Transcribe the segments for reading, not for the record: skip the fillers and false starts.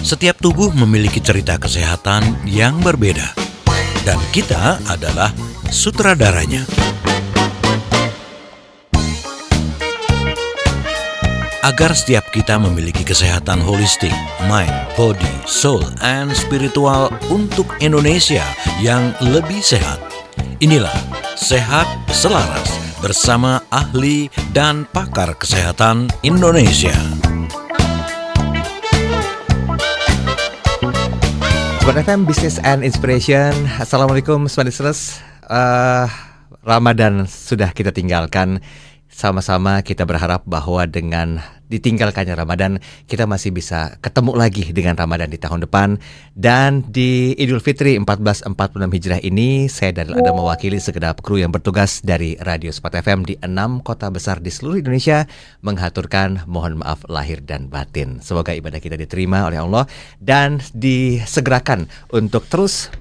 Setiap tubuh memiliki cerita kesehatan yang berbeda, dan kita adalah sutradaranya. Agar setiap kita memiliki kesehatan holistik, mind, body, soul, and spiritual untuk Indonesia yang lebih sehat. Inilah Sehat Selaras bersama ahli dan pakar kesehatan Indonesia. Sobat FM Business and Inspiration. Assalamualaikum Sobat Listeners. Ramadan sudah kita tinggalkan. Sama-sama kita berharap bahwa dengan ditinggalkannya Ramadan, kita masih bisa ketemu lagi dengan Ramadan di tahun depan. Dan di Idul Fitri 1446 Hijrah ini, saya Daniel Adam mewakili segenap kru yang bertugas dari Radio Smart FM di 6 kota besar di seluruh Indonesia menghaturkan mohon maaf lahir dan batin. Semoga ibadah kita diterima oleh Allah dan disegerakan untuk terus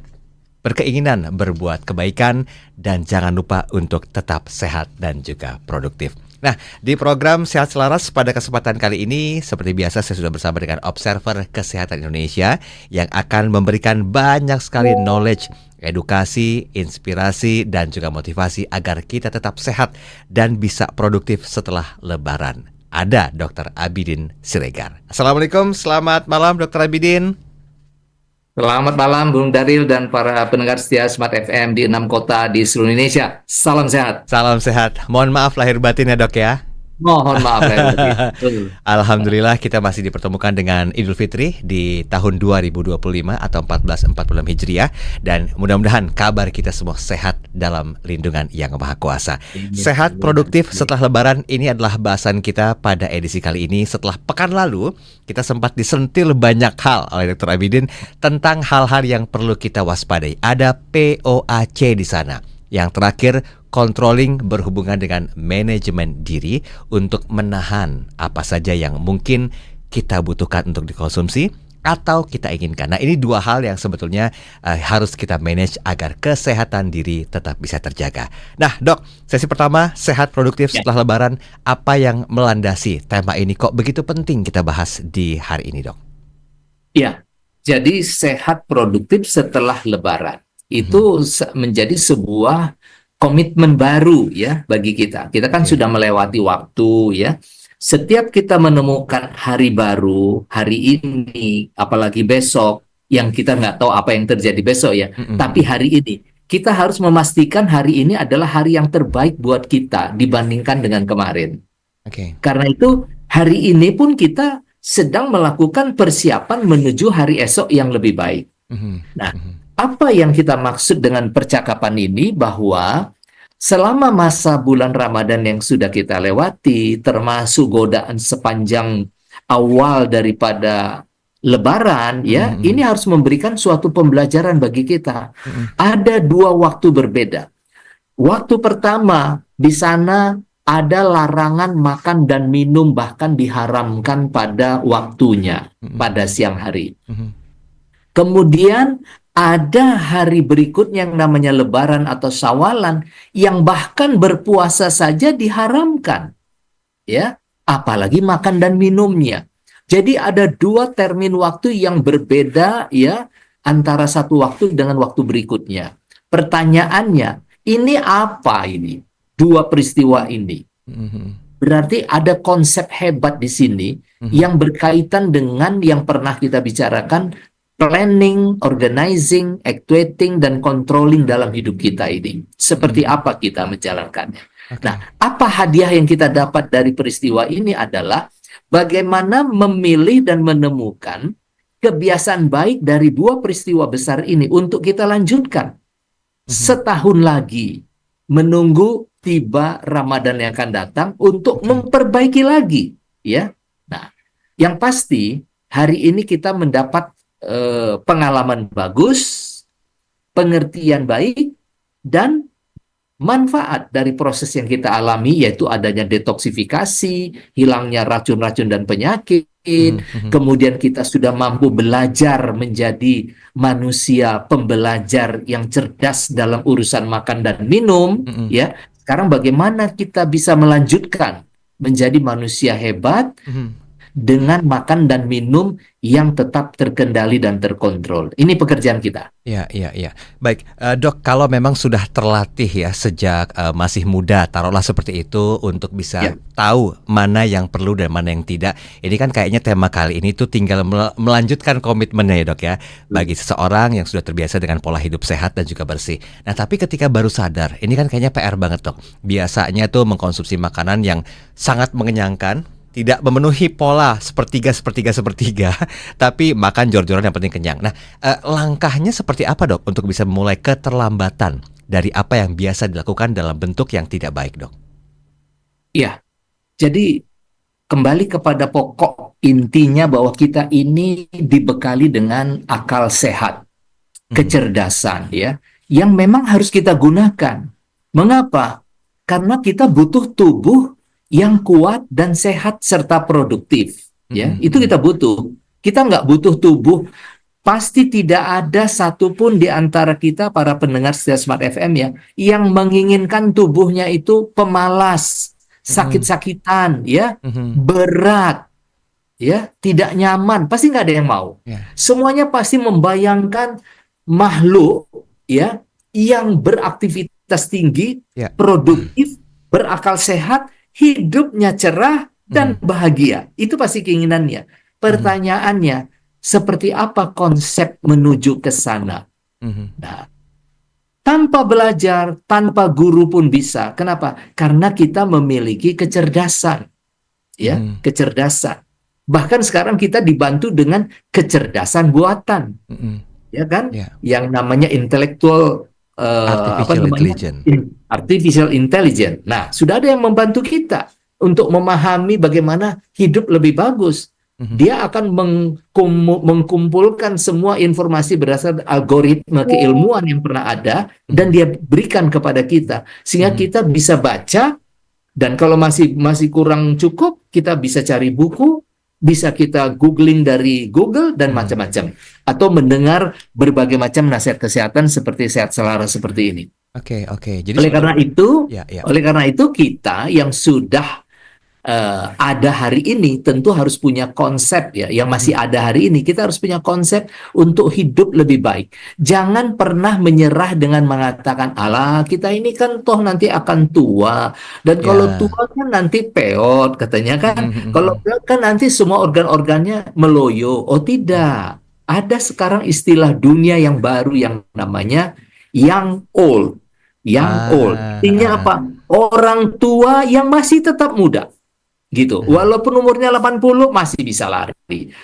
berkeinginan berbuat kebaikan dan jangan lupa untuk tetap sehat dan juga produktif. Nah, di program Sehat Selaras pada kesempatan kali ini, seperti biasa saya sudah bersama dengan Observer Kesehatan Indonesia yang akan memberikan banyak sekali knowledge, edukasi, inspirasi, dan juga motivasi agar kita tetap sehat dan bisa produktif setelah Lebaran. Ada Dr. Abidin Siregar. Assalamualaikum, selamat malam Dr. Abidin. Selamat malam Bung Daril dan para pendengar setia Smart FM di 6 kota di seluruh Indonesia. Salam sehat. Salam sehat. Mohon maaf lahir batin ya Dok ya. Mohon maaf lahir batin. Alhamdulillah kita masih dipertemukan dengan Idul Fitri di tahun 2025 atau 1446 Hijriah. Dan mudah-mudahan kabar kita semua sehat dalam lindungan Yang Maha Kuasa. Sehat produktif setelah Lebaran, ini adalah bahasan kita pada edisi kali ini. Setelah pekan lalu kita sempat disentil banyak hal oleh Dr. Abidin tentang hal-hal yang perlu kita waspadai. Ada POAC di sana. Yang terakhir, controlling berhubungan dengan manajemen diri untuk menahan apa saja yang mungkin kita butuhkan untuk dikonsumsi atau kita inginkan. Nah, ini dua hal yang sebetulnya harus kita manage agar kesehatan diri tetap bisa terjaga. Nah, Dok, sesi pertama, sehat produktif setelah Lebaran. Apa yang melandasi tema ini? Kok begitu penting kita bahas di hari ini, Dok? Ya, jadi sehat produktif setelah Lebaran itu menjadi sebuah komitmen baru ya bagi kita. Kita kan sudah melewati waktu ya. Setiap kita menemukan hari baru, hari ini, apalagi besok, yang kita nggak tahu apa yang terjadi besok ya. Tapi hari ini, kita harus memastikan hari ini adalah hari yang terbaik buat kita dibandingkan dengan kemarin. Karena itu, hari ini pun kita sedang melakukan persiapan menuju hari esok yang lebih baik. Nah, apa yang kita maksud dengan percakapan ini bahwa selama masa bulan Ramadan yang sudah kita lewati, termasuk godaan sepanjang awal daripada Lebaran, ya, ini harus memberikan suatu pembelajaran bagi kita. Ada dua waktu berbeda. Waktu pertama, di sana ada larangan makan dan minum, bahkan diharamkan pada waktunya, pada siang hari. Kemudian ada hari berikutnya yang namanya Lebaran atau Syawalan yang bahkan berpuasa saja diharamkan. Ya, apalagi makan dan minumnya. Jadi ada dua termin waktu yang berbeda ya antara satu waktu dengan waktu berikutnya. Pertanyaannya, ini apa ini? Dua peristiwa ini. Berarti ada konsep hebat di sini yang berkaitan dengan yang pernah kita bicarakan, planning, organizing, actuating, dan controlling dalam hidup kita ini. Seperti apa kita menjalankannya. Nah, apa hadiah yang kita dapat dari peristiwa ini adalah bagaimana memilih dan menemukan kebiasaan baik dari dua peristiwa besar ini untuk kita lanjutkan. Setahun lagi, menunggu tiba Ramadan yang akan datang untuk memperbaiki lagi. Ya. Nah, yang pasti hari ini kita mendapat pengalaman bagus, pengertian baik, dan manfaat dari proses yang kita alami, yaitu adanya detoksifikasi, hilangnya racun-racun dan penyakit, kemudian kita sudah mampu belajar menjadi manusia pembelajar yang cerdas dalam urusan makan dan minum, ya. Sekarang bagaimana kita bisa melanjutkan menjadi manusia hebat, dengan makan dan minum yang tetap terkendali dan terkontrol. Ini pekerjaan kita. Iya, iya, iya. Baik, Dok, kalau memang sudah terlatih ya sejak masih muda, taruhlah seperti itu untuk bisa Ya. tahu mana yang perlu dan mana yang tidak. Ini kan kayaknya tema kali ini tuh tinggal melanjutkan komitmennya ya, Dok ya, bagi seseorang yang sudah terbiasa dengan pola hidup sehat dan juga bersih. Nah, tapi ketika baru sadar, ini kan kayaknya PR banget, Dok. Biasanya tuh mengkonsumsi makanan yang sangat mengenyangkan, tidak memenuhi pola sepertiga, tapi makan jor-joran yang penting kenyang. Nah, langkahnya seperti apa, Dok, untuk bisa memulai keterlambatan dari apa yang biasa dilakukan dalam bentuk yang tidak baik, Dok? Ya, jadi kembali kepada pokok intinya bahwa kita ini dibekali dengan akal sehat, kecerdasan ya, yang memang harus kita gunakan. Mengapa? Karena kita butuh tubuh yang kuat dan sehat serta produktif. Ya, itu kita butuh. Kita nggak butuh tubuh. Pasti tidak ada satupun di antara kita para pendengar setia Smart FM ya yang menginginkan tubuhnya itu pemalas, sakit-sakitan, ya, berat, ya, tidak nyaman. Pasti nggak ada yang mau. Semuanya pasti membayangkan makhluk, ya, yang beraktivitas tinggi, produktif, berakal sehat, hidupnya cerah dan bahagia. Itu pasti keinginannya. Pertanyaannya, seperti apa konsep menuju ke sana? Nah, tanpa belajar, tanpa guru pun bisa. Kenapa? Karena kita memiliki kecerdasan. Ya, kecerdasan. Bahkan sekarang kita dibantu dengan kecerdasan buatan. Ya kan? Yang namanya intelektual artificial intelligence. Nah, sudah ada yang membantu kita untuk memahami bagaimana hidup lebih bagus. Dia akan mengkumpulkan semua informasi berdasarkan algoritma keilmuan yang pernah ada dan dia berikan kepada kita sehingga kita bisa baca, dan kalau masih kurang cukup kita bisa cari buku, bisa kita googling dari Google dan macam-macam, atau mendengar berbagai macam nasihat kesehatan seperti Sehat Selaras seperti ini. Oke. Jadi oleh karena itu kita yang sudah ada hari ini tentu harus punya konsep ya, yang masih ada hari ini kita harus punya konsep untuk hidup lebih baik. Jangan pernah menyerah dengan mengatakan, alah kita ini kan toh nanti akan tua, dan kalau tua kan nanti peot katanya kan, kalau peot kan nanti semua organ-organnya meloyo. Oh tidak, ada sekarang istilah dunia yang baru yang namanya young old. Artinya apa? Orang tua yang masih tetap muda. Gitu. Walaupun umurnya 80 masih bisa lari.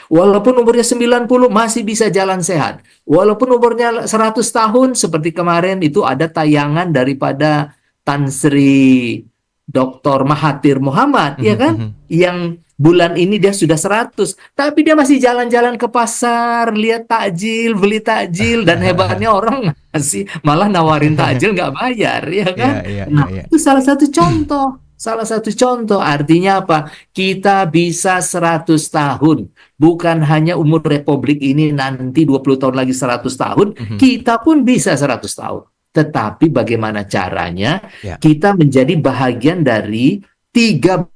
Walaupun umurnya 90 masih bisa jalan sehat. Walaupun umurnya 100 tahun seperti kemarin itu ada tayangan daripada Tan Sri Dr. Mahathir Muhammad, ya kan? Yang bulan ini dia sudah 100, tapi dia masih jalan-jalan ke pasar, lihat takjil, beli takjil, dan hebatnya orang masih malah nawarin takjil nggak bayar, ya kan? Itu salah satu contoh. Artinya apa? Kita bisa 100 tahun. Bukan hanya umur Republik ini nanti 20 tahun lagi 100 tahun. Kita pun bisa 100 tahun. Tetapi bagaimana caranya kita menjadi bahagian dari 13%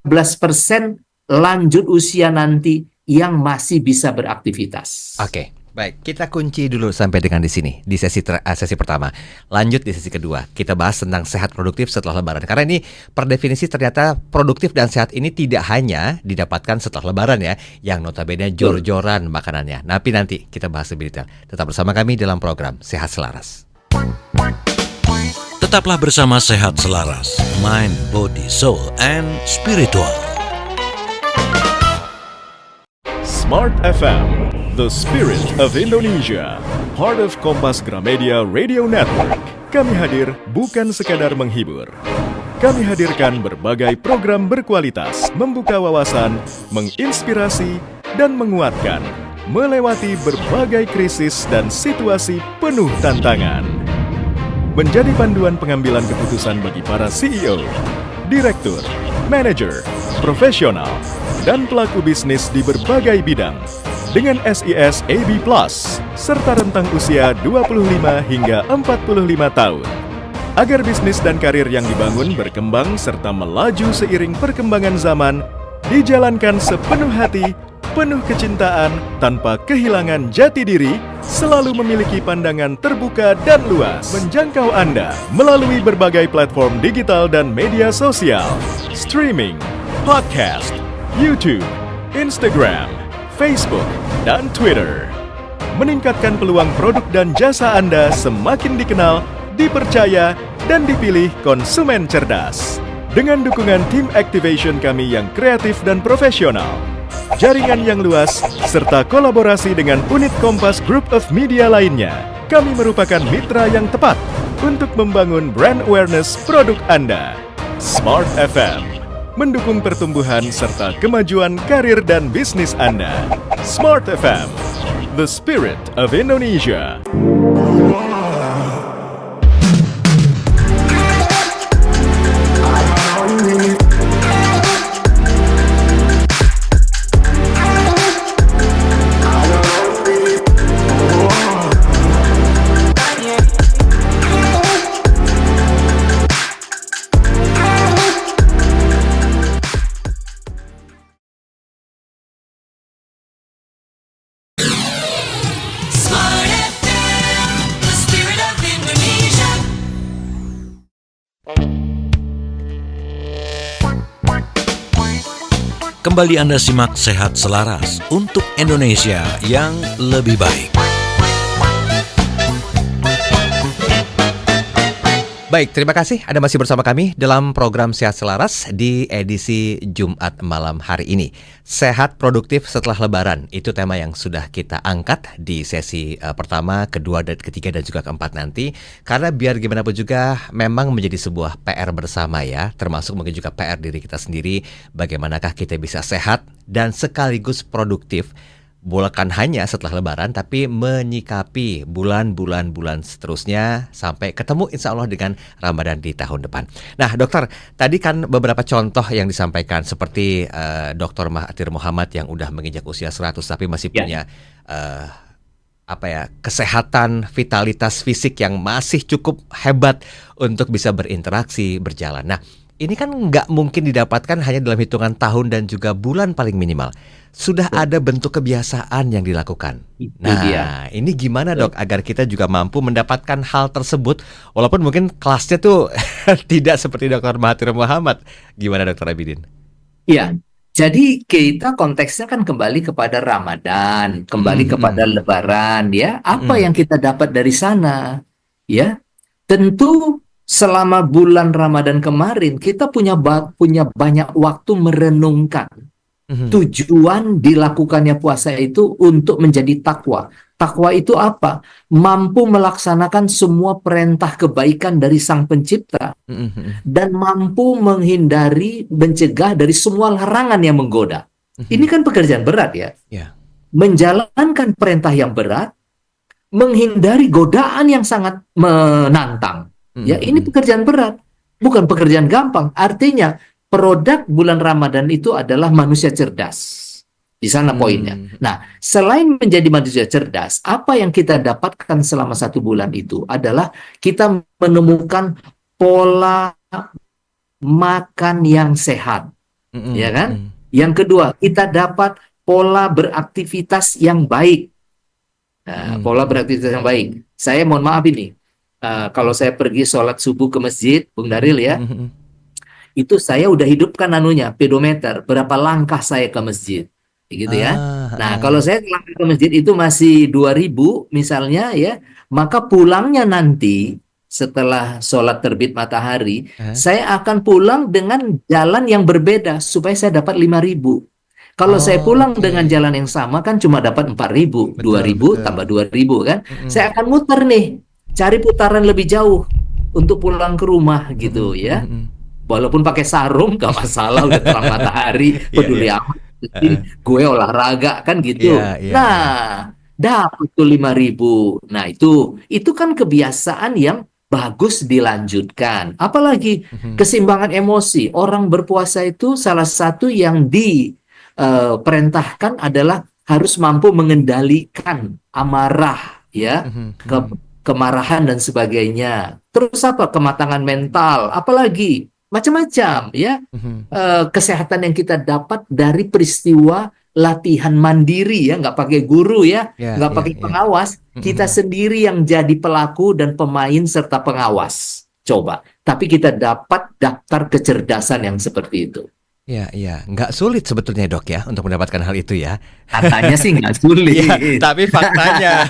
lanjut usia nanti yang masih bisa beraktivitas. Oke. Baik, kita kunci dulu sampai dengan di sini di sesi pertama. Lanjut di sesi kedua, kita bahas tentang sehat produktif setelah Lebaran. Karena ini per definisi ternyata produktif dan sehat ini tidak hanya didapatkan setelah Lebaran ya, yang notabene jor-joran makanannya. Tapi nanti kita bahas lebih detail. Tetap bersama kami dalam program Sehat Selaras. Tetaplah bersama Sehat Selaras, Mind, Body, Soul, and Spiritual. Smart FM, the spirit of Indonesia, part of Kompas Gramedia Radio Network. Kami hadir bukan sekadar menghibur. Kami hadirkan berbagai program berkualitas, membuka wawasan, menginspirasi, dan menguatkan, melewati berbagai krisis dan situasi penuh tantangan. Menjadi panduan pengambilan keputusan bagi para CEO, direktur, manajer, profesional, dan pelaku bisnis di berbagai bidang dengan SIS AB+, serta rentang usia 25 hingga 45 tahun. Agar bisnis dan karir yang dibangun berkembang serta melaju seiring perkembangan zaman, dijalankan sepenuh hati penuh kecintaan tanpa kehilangan jati diri, selalu memiliki pandangan terbuka dan luas, menjangkau Anda melalui berbagai platform digital dan media sosial, streaming, podcast, YouTube, Instagram, Facebook, dan Twitter. Meningkatkan peluang produk dan jasa Anda semakin dikenal, dipercaya, dan dipilih konsumen cerdas. Dengan dukungan tim activation kami yang kreatif dan profesional, jaringan yang luas, serta kolaborasi dengan unit Kompas Group of Media lainnya, kami merupakan mitra yang tepat untuk membangun brand awareness produk Anda. Smart FM, mendukung pertumbuhan serta kemajuan karir dan bisnis Anda. Smart FM, the spirit of Indonesia. Kembali Anda simak Sehat Selaras untuk Indonesia yang lebih baik. Baik, terima kasih Anda masih bersama kami dalam program Sehat Selaras di edisi Jumat malam hari ini. Sehat produktif setelah Lebaran, itu tema yang sudah kita angkat di sesi pertama, kedua, dan ketiga, dan juga keempat nanti. Karena biar gimana pun juga memang menjadi sebuah PR bersama ya, termasuk mungkin juga PR diri kita sendiri, bagaimanakah kita bisa sehat dan sekaligus produktif. Bukan hanya setelah Lebaran, tapi menyikapi bulan-bulan seterusnya sampai ketemu insya Allah dengan Ramadan di tahun depan. Nah dokter, tadi kan beberapa contoh yang disampaikan seperti Dr. Mahathir Mohamad yang udah menginjak usia 100 tapi masih punya kesehatan, vitalitas fisik yang masih cukup hebat untuk bisa berinteraksi, berjalan. Nah ini kan nggak mungkin didapatkan hanya dalam hitungan tahun dan juga bulan paling minimal. Sudah ada bentuk kebiasaan yang dilakukan. Nah, ini gimana dok agar kita juga mampu mendapatkan hal tersebut walaupun mungkin kelasnya tuh tidak seperti Dr. Mahathir Mohamad. Gimana Dr. Abidin? Iya, jadi kita konteksnya kan kembali kepada Ramadan, kembali kepada Lebaran ya. Apa yang kita dapat dari sana? Ya, tentu selama bulan Ramadan kemarin kita punya banyak waktu merenungkan tujuan dilakukannya puasa itu untuk menjadi takwa. Takwa itu apa? Mampu melaksanakan semua perintah kebaikan dari Sang Pencipta dan mampu mencegah dari semua larangan yang menggoda. Ini kan pekerjaan berat ya. Menjalankan perintah yang berat, menghindari godaan yang sangat menantang. Ya, ini pekerjaan berat, bukan pekerjaan gampang. Artinya produk bulan Ramadan itu adalah manusia cerdas. Di sana poinnya. Nah, selain menjadi manusia cerdas, apa yang kita dapatkan selama 1 bulan itu adalah kita menemukan pola makan yang sehat. Ya kan? Yang kedua, kita dapat pola beraktivitas yang baik. Nah, pola beraktivitas yang baik. Saya mohon maaf ini. Kalau saya pergi sholat subuh ke masjid, Bung Daril ya, itu saya udah hidupkan pedometer, berapa langkah saya ke masjid, gitu ya. Nah, kalau saya langkah ke masjid itu masih 2000 misalnya ya, maka pulangnya nanti setelah sholat terbit matahari, saya akan pulang dengan jalan yang berbeda supaya saya dapat 5000. Kalau saya pulang dengan jalan yang sama kan cuma dapat 4000, 2000 tambah 2000 kan. Saya akan muter nih, cari putaran lebih jauh untuk pulang ke rumah gitu ya. Walaupun pakai sarung gak masalah, udah terang matahari, peduli amat. Gue olahraga kan gitu. Nah, dapat tuh 5000. Nah, itu kan kebiasaan yang bagus dilanjutkan. Apalagi keseimbangan emosi. Orang berpuasa itu salah satu yang diperintahkan adalah harus mampu mengendalikan amarah ya, kemarahan dan sebagainya. Terus apa? Kematangan mental, apalagi macam-macam ya. Kesehatan yang kita dapat dari peristiwa latihan mandiri ya, nggak pakai guru ya, Ya, nggak ya, pakai ya. pengawas. Kita sendiri yang jadi pelaku dan pemain serta pengawas. Coba, tapi kita dapat daftar kecerdasan yang seperti itu. Ya, ya, nggak sulit sebetulnya dok ya untuk mendapatkan hal itu ya. Katanya sih nggak sulit. Iya, tapi faktanya,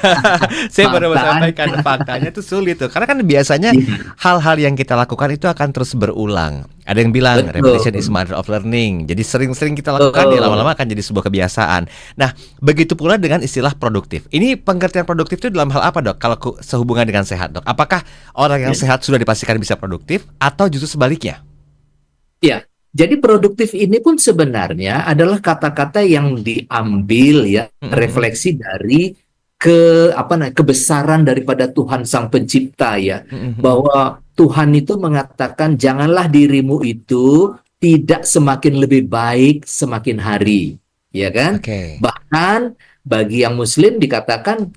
saya baru mau Faktanya. sampaikan faktanya itu sulit tuh. Karena kan biasanya Iya. hal-hal yang kita lakukan itu akan terus berulang. Ada yang bilang Betul. repetition is mother of learning. Jadi sering-sering kita lakukan, Betul. ya lama-lama akan jadi sebuah kebiasaan. Nah, begitu pula dengan istilah produktif. Ini pengertian produktif itu dalam hal apa dok? Kalau sehubungan dengan sehat dok, apakah orang yang sehat sudah dipastikan bisa produktif atau justru sebaliknya? Ya, jadi produktif ini pun sebenarnya adalah kata-kata yang diambil ya, refleksi dari kebesaran daripada Tuhan Sang Pencipta ya, bahwa Tuhan itu mengatakan janganlah dirimu itu tidak semakin lebih baik semakin hari, ya kan? Oke. Bahkan bagi yang Muslim dikatakan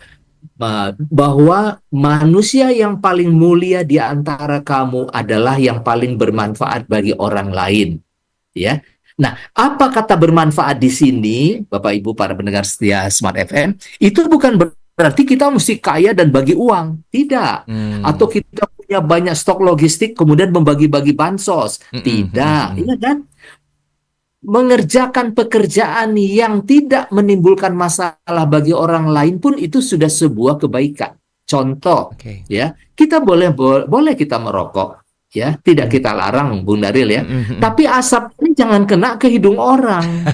bahwa manusia yang paling mulia di antara kamu adalah yang paling bermanfaat bagi orang lain. Ya. Nah, apa kata bermanfaat di sini, Bapak Ibu para pendengar setia Smart FM? Itu bukan berarti kita mesti kaya dan bagi uang, tidak. Atau kita punya banyak stok logistik kemudian membagi-bagi bansos, tidak. Iya kan? Mengerjakan pekerjaan yang tidak menimbulkan masalah bagi orang lain pun itu sudah sebuah kebaikan. Contoh, Oke. ya, kita boleh kita merokok. Ya, tidak kita larang, Bung Daril ya. Tapi asap ini jangan kena ke hidung orang.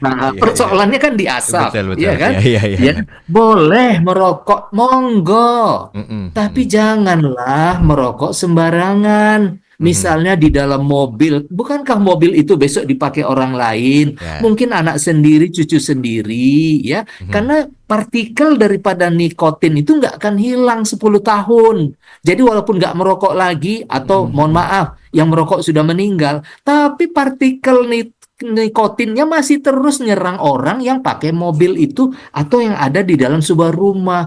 Nah, Iya, persoalannya kan di asap, Betul, betul. ya kan? Iya. Ya, boleh merokok, monggo. Tapi janganlah merokok sembarangan. Misalnya di dalam mobil, bukankah mobil itu besok dipakai orang lain? Ya. Mungkin anak sendiri, cucu sendiri, ya. Karena partikel daripada nikotin itu nggak akan hilang 10 tahun. Jadi walaupun nggak merokok lagi, atau mohon maaf, yang merokok sudah meninggal, tapi partikel nikotinnya masih terus nyerang orang yang pakai mobil itu atau yang ada di dalam sebuah rumah.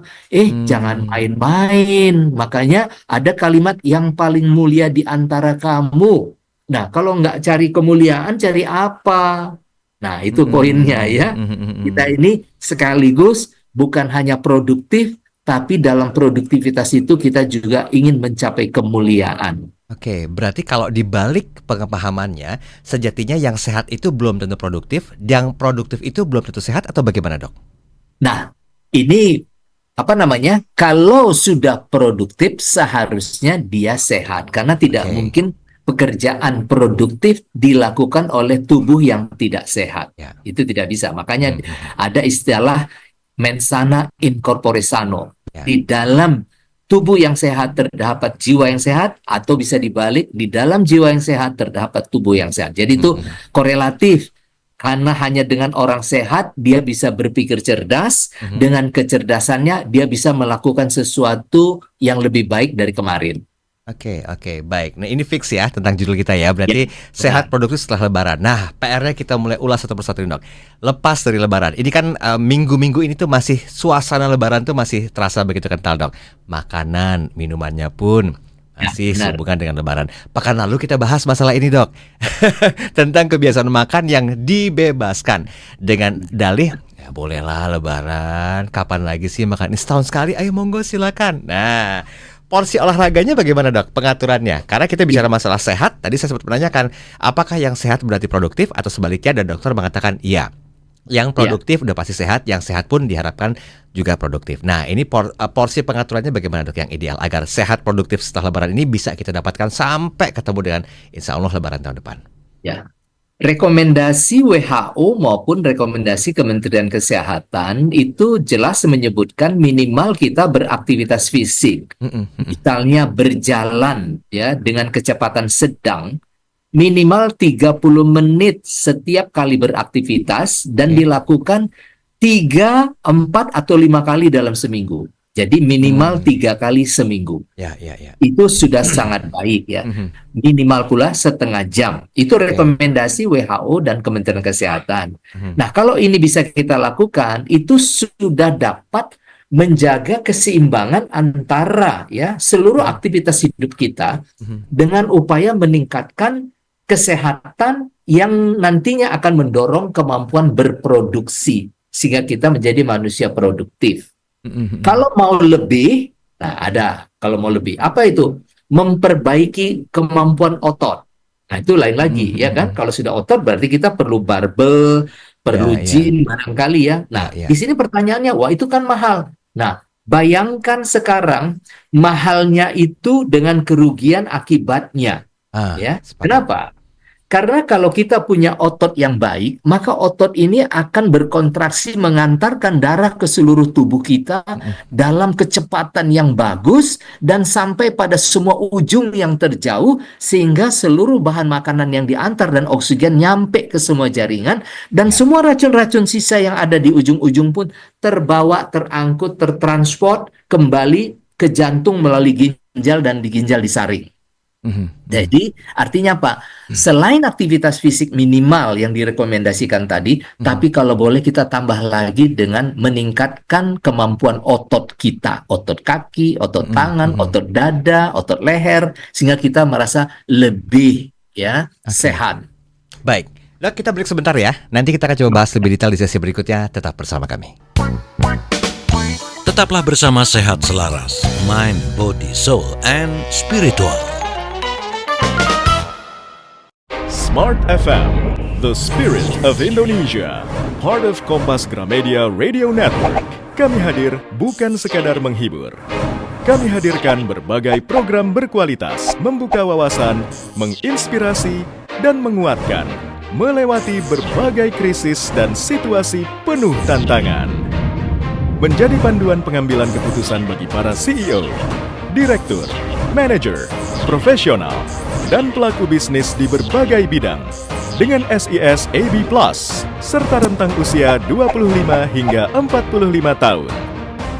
Jangan main-main. Makanya ada kalimat yang paling mulia di antara kamu. Nah, kalau nggak cari kemuliaan, cari apa? Nah, itu poinnya ya. Kita ini sekaligus bukan hanya produktif, tapi dalam produktivitas itu kita juga ingin mencapai kemuliaan. Oke, berarti kalau dibalik pemahamannya, sejatinya yang sehat itu belum tentu produktif, yang produktif itu belum tentu sehat, atau bagaimana dok? Nah, ini kalau sudah produktif seharusnya dia sehat, karena tidak mungkin pekerjaan produktif dilakukan oleh tubuh yang tidak sehat. Ya. Itu tidak bisa. Makanya ada istilah mens sana in corpore sano. Ya. Di dalam tubuh yang sehat terdapat jiwa yang sehat, atau bisa dibalik, di dalam jiwa yang sehat terdapat tubuh yang sehat. Jadi itu korelatif. Karena hanya dengan orang sehat dia bisa berpikir cerdas, dengan kecerdasannya dia bisa melakukan sesuatu yang lebih baik dari kemarin. Oke, baik. Nah, ini fix ya tentang judul kita ya. Berarti sehat produktif setelah Lebaran. Nah, PR-nya kita mulai ulas satu persatu dok. Lepas dari Lebaran, ini kan minggu-minggu ini tuh masih suasana Lebaran tuh masih terasa begitu kental dok. Makanan, minumannya pun masih sehubungan dengan Lebaran. Pekan lalu kita bahas masalah ini dok, tentang kebiasaan makan yang dibebaskan dengan dalih. Ya bolehlah Lebaran, kapan lagi sih makan ini, setahun sekali, ayo monggo silakan. Nah, porsi olahraganya bagaimana dok pengaturannya? Karena kita bicara masalah sehat, tadi saya sempat menanyakan apakah yang sehat berarti produktif atau sebaliknya, dan dokter mengatakan iya, yang produktif udah pasti sehat, yang sehat pun diharapkan juga produktif. Nah, ini porsi pengaturannya bagaimana dok yang ideal agar sehat produktif setelah Lebaran ini bisa kita dapatkan sampai ketemu dengan insya Allah Lebaran tahun depan. Ya. Rekomendasi WHO maupun rekomendasi Kementerian Kesehatan itu jelas menyebutkan minimal kita beraktivitas fisik. Misalnya berjalan ya dengan kecepatan sedang, minimal 30 menit setiap kali beraktivitas dan dilakukan 3, 4 atau 5 kali dalam seminggu. Jadi minimal 3 kali seminggu. Ya. Itu sudah sangat baik ya. Minimal pula setengah jam. Itu rekomendasi WHO dan Kementerian Kesehatan. Nah, kalau ini bisa kita lakukan, itu sudah dapat menjaga keseimbangan antara ya seluruh aktivitas hidup kita dengan upaya meningkatkan kesehatan yang nantinya akan mendorong kemampuan berproduksi sehingga kita menjadi manusia produktif. Kalau mau lebih, nah ada kalau mau lebih. Apa itu? Memperbaiki kemampuan otot. Nah, itu lain lagi ya kan? Kalau sudah otot berarti kita perlu barbel, perlu gym barangkali ya. Nah, di sini pertanyaannya, wah itu kan mahal. Nah, bayangkan sekarang mahalnya itu dengan kerugian akibatnya. Ya. Kenapa? Karena kalau kita punya otot yang baik, maka otot ini akan berkontraksi mengantarkan darah ke seluruh tubuh kita dalam kecepatan yang bagus dan sampai pada semua ujung yang terjauh sehingga seluruh bahan makanan yang diantar dan oksigen nyampe ke semua jaringan dan semua racun-racun sisa yang ada di ujung-ujung pun terbawa, terangkut, tertransport kembali ke jantung melalui ginjal dan di ginjal disaring. Jadi artinya apa? Selain aktivitas fisik minimal yang direkomendasikan tadi, tapi kalau boleh kita tambah lagi dengan meningkatkan kemampuan otot kita, otot kaki, otot tangan, otot dada, otot leher, sehingga kita merasa lebih sehat. Baik, Dok, kita break sebentar ya. Nanti kita akan coba bahas lebih detail di sesi berikutnya. Tetap bersama kami. Tetaplah bersama Sehat Selaras, Mind, Body, Soul, and Spiritual. Smart FM, the spirit of Indonesia, part of Kompas Gramedia Radio Network. Kami hadir bukan sekadar menghibur. Kami hadirkan berbagai program berkualitas, membuka wawasan, menginspirasi, dan menguatkan, melewati berbagai krisis dan situasi penuh tantangan. Menjadi panduan pengambilan keputusan bagi para CEO, direktur, manajer, profesional, dan pelaku bisnis di berbagai bidang dengan SIS AB Plus serta rentang usia 25 hingga 45 tahun.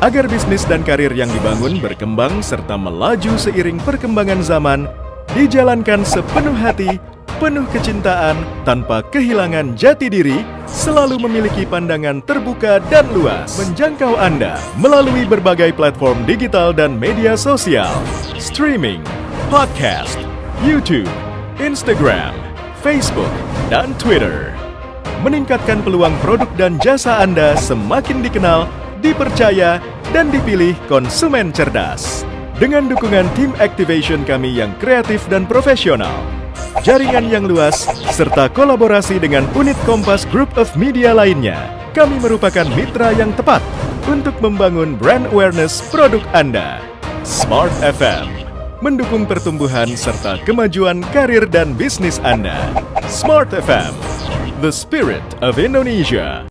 Agar bisnis dan karir yang dibangun berkembang serta melaju seiring perkembangan zaman, dijalankan sepenuh hati, penuh kecintaan, tanpa kehilangan jati diri, selalu memiliki pandangan terbuka dan luas, menjangkau Anda melalui berbagai platform digital dan media sosial, streaming, podcast, YouTube, Instagram, Facebook, dan Twitter. Meningkatkan peluang produk dan jasa Anda semakin dikenal, dipercaya, dan dipilih konsumen cerdas. Dengan dukungan tim activation kami yang kreatif dan profesional, jaringan yang luas, serta kolaborasi dengan unit Kompas Group of Media lainnya, kami merupakan mitra yang tepat untuk membangun brand awareness produk Anda. Smart FM mendukung pertumbuhan serta kemajuan karir dan bisnis Anda. Smart FM, the spirit of Indonesia.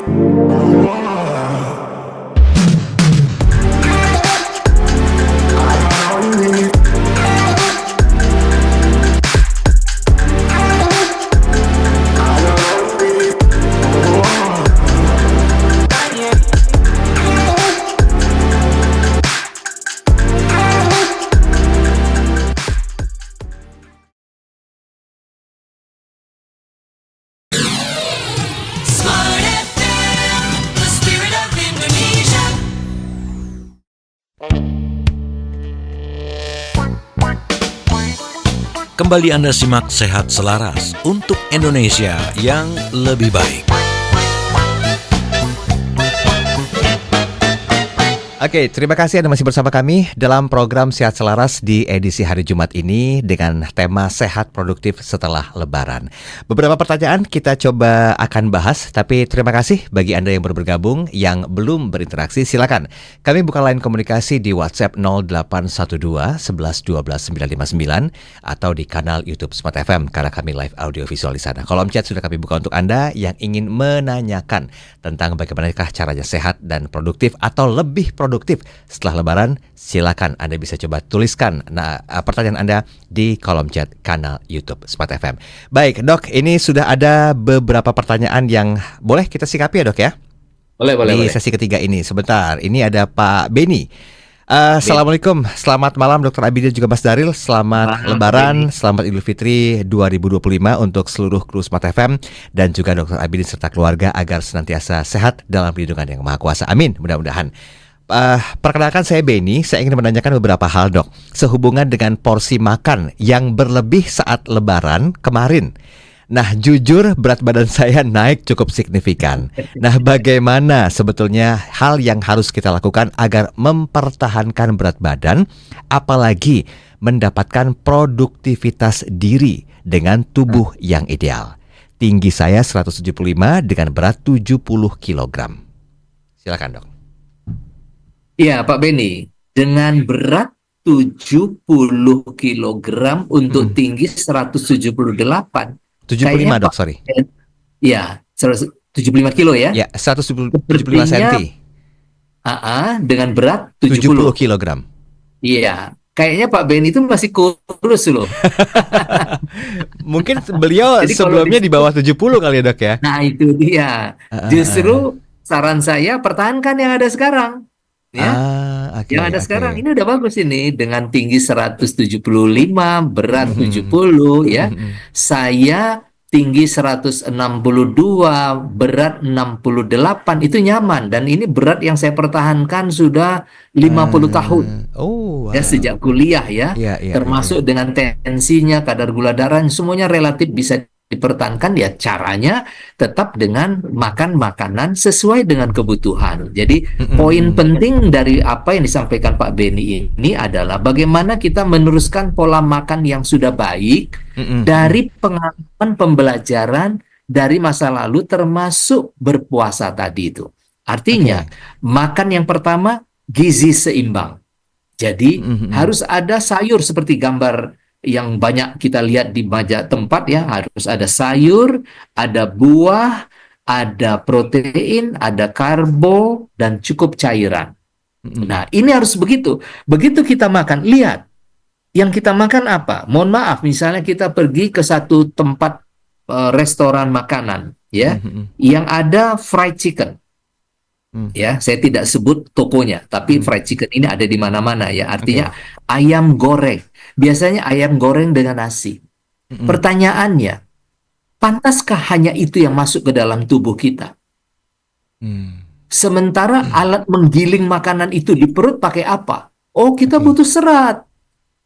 Kembali Anda simak Sehat Selaras untuk Indonesia yang lebih baik. Oke, terima kasih Anda masih bersama kami dalam program Sehat Selaras di edisi hari Jumat ini dengan tema Sehat Produktif setelah Lebaran. Beberapa pertanyaan kita coba akan bahas, tapi terima kasih bagi Anda yang baru bergabung, yang belum berinteraksi, silakan. Kami buka line komunikasi di WhatsApp 0812 11 12 959 atau di kanal YouTube Smart FM karena kami live audio visual di sana. Kolom chat sudah kami buka untuk Anda yang ingin menanyakan tentang bagaimanakah caranya sehat dan produktif atau lebih produktif setelah Lebaran. Silakan Anda bisa coba tuliskan pertanyaan Anda di kolom chat kanal YouTube Smart FM. Baik Dok, ini sudah ada beberapa pertanyaan yang boleh kita sikapi ya Dok ya? Boleh. Di sesi ketiga ini. Sebentar, ini ada Pak Beni. Assalamualaikum, selamat malam Dr. Abidin juga Mas Daril. Selamat Lebaran, selamat Idul Fitri 2025 untuk seluruh kru Smart FM dan juga Dr. Abidin serta keluarga agar senantiasa sehat dalam lindungan Yang Maha Kuasa. Amin, mudah-mudahan. Perkenalkan saya Beni, saya ingin menanyakan beberapa hal Dok, sehubungan dengan porsi makan yang berlebih saat Lebaran kemarin. Nah, jujur berat badan saya naik cukup signifikan. Nah, bagaimana sebetulnya hal yang harus kita lakukan agar mempertahankan berat badan, apalagi mendapatkan produktivitas diri dengan tubuh yang ideal? Tinggi saya 175 dengan berat 70 kg. Silakan, Dok. Iya, Pak Beni, dengan berat 70 kilogram untuk tinggi 178. 75, Dok, sorry. Ya, 175 kilo ya. Ya, 175 Sepertinya, cm. dengan berat 70 70. kg. Iya, kayaknya Pak Beni itu masih kurus loh. Mungkin beliau Jadi kalau sebelumnya di bawah 70 kali ya, Dok ya. Nah, itu dia. Justru saran saya pertahankan yang ada sekarang. Ya. Oke, Yang ada oke. sekarang ini udah bagus ini dengan tinggi 175, berat 70 ya. Saya tinggi 162, berat 68, itu nyaman dan ini berat yang saya pertahankan sudah 50 tahun. Oh, Ya, sejak kuliah ya. Iya, iya, Termasuk dengan tensinya, kadar gula darahnya, semuanya relatif bisa dipertahankan. Ya, caranya tetap dengan makan makanan sesuai dengan kebutuhan. Jadi poin penting dari apa yang disampaikan Pak Beni ini adalah bagaimana kita meneruskan pola makan yang sudah baik dari pengalaman pembelajaran dari masa lalu, termasuk berpuasa tadi itu. Artinya, makan yang pertama gizi seimbang. Jadi harus ada sayur seperti gambar yang banyak kita lihat di banyak tempat ya, harus ada sayur, ada buah, ada protein, ada karbo, dan cukup cairan. Nah, ini harus begitu. Begitu kita makan, lihat, yang kita makan apa? Mohon maaf, misalnya kita pergi ke satu tempat restoran makanan, ya, yang ada fried chicken. Ya, saya tidak sebut tokonya, tapi fried chicken ini ada di mana-mana ya. Artinya ayam goreng. Biasanya ayam goreng dengan nasi. Pertanyaannya, pantaskah hanya itu yang masuk ke dalam tubuh kita? Sementara alat menggiling makanan itu di perut pakai apa? Oh, kita butuh serat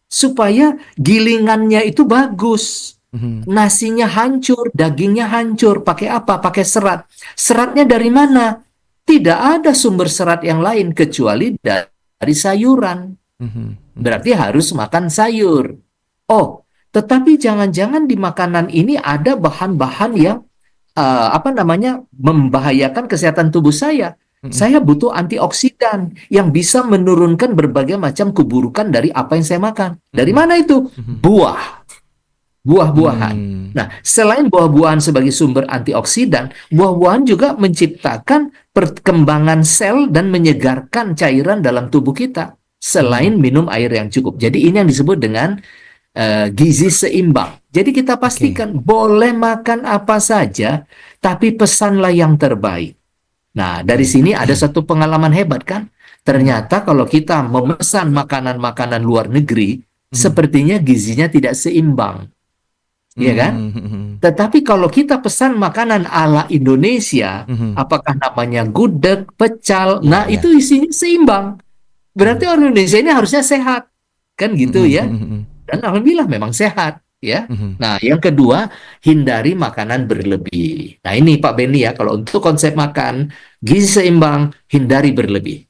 supaya gilingannya itu bagus. Nasinya hancur, dagingnya hancur. Pakai apa? Pakai serat. Seratnya dari mana? Tidak ada sumber serat yang lain kecuali dari sayuran. Berarti harus makan sayur. Oh, tetapi jangan-jangan di makanan ini ada bahan-bahan yang membahayakan kesehatan tubuh saya. Saya butuh antioksidan yang bisa menurunkan berbagai macam keburukan dari apa yang saya makan. Dari mana itu? Buah-buahan. Nah, selain buah-buahan sebagai sumber antioksidan, buah-buahan juga menciptakan perkembangan sel dan menyegarkan cairan dalam tubuh kita, selain minum air yang cukup. Jadi ini yang disebut dengan gizi seimbang. Jadi kita pastikan boleh makan apa saja, tapi pesanlah yang terbaik. Nah, dari sini ada satu pengalaman hebat kan? Ternyata kalau kita memesan makanan-makanan luar negeri, sepertinya gizinya tidak seimbang. Iya kan? Tetapi kalau kita pesan makanan ala Indonesia, apakah namanya gudeg, pecal, itu isinya seimbang. Berarti orang Indonesia ini harusnya sehat. Kan gitu ya. Dan alhamdulillah memang sehat. Ya. Nah, yang kedua, hindari makanan berlebih. Nah, ini Pak Beni ya, kalau untuk konsep makan, gizi seimbang, hindari berlebih.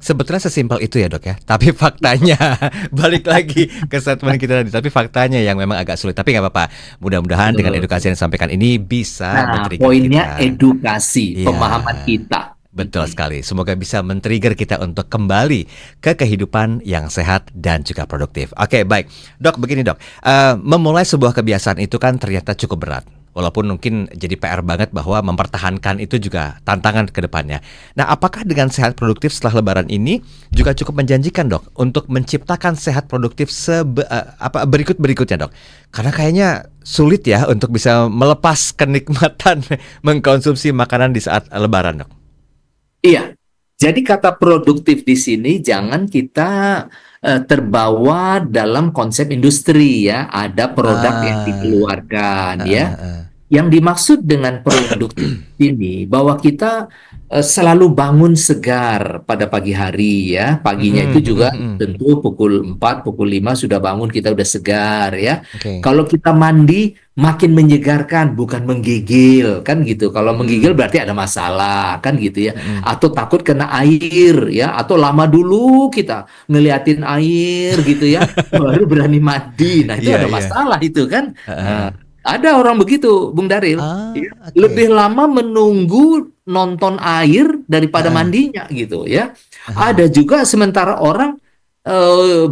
Sebetulnya sesimpel itu ya, Dok ya. Tapi faktanya balik lagi ke statement kita tadi. Tapi faktanya yang memang agak sulit. Tapi nggak apa-apa. Mudah-mudahan dengan edukasi yang disampaikan ini bisa men-trigger poinnya kita. Edukasi, Iya. pemahaman kita. Betul sekali. Semoga bisa men-trigger kita untuk kembali ke kehidupan yang sehat dan juga produktif. Oke, baik. Dok, begini Dok. Memulai sebuah kebiasaan itu kan ternyata cukup berat. Walaupun mungkin jadi PR banget bahwa mempertahankan itu juga tantangan ke depannya. Nah, apakah dengan sehat produktif setelah Lebaran ini juga cukup menjanjikan, Dok, untuk menciptakan sehat produktif berikutnya, Dok? Karena kayaknya sulit ya untuk bisa melepas kenikmatan mengkonsumsi makanan di saat Lebaran, Dok. Iya. Jadi kata produktif di sini jangan kita terbawa dalam konsep industri ya. Ada produk yang dikeluarkan ya. Yang dimaksud dengan produktif ini bahwa kita selalu bangun segar pada pagi hari ya. Paginya itu juga tentu pukul 4, pukul 5 sudah bangun, kita udah segar ya. Oke. Kalau kita mandi makin menyegarkan, bukan menggigil kan gitu. Kalau menggigil berarti ada masalah kan gitu ya. Atau takut kena air ya, atau lama dulu kita ngeliatin air gitu ya, baru berani mandi. Nah, itu Iya, ada iya. masalah itu kan. Heeh. Nah, ada orang begitu, Bung Daril. Ah, Ya, oke. lebih lama menunggu nonton air daripada mandinya gitu ya. Ada juga sementara orang eh,